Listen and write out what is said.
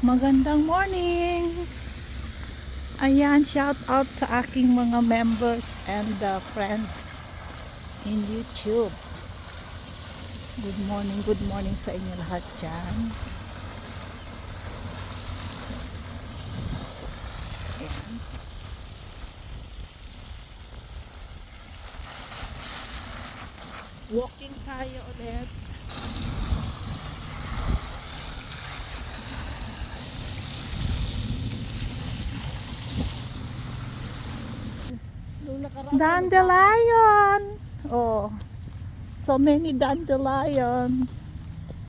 Magandang morning! Ayan, shout out sa aking mga members and friends in YouTube. Good morning sa inyo lahat dyan. Ayan. Walking tayo ulit. Dandelion! Oh, so many dandelion.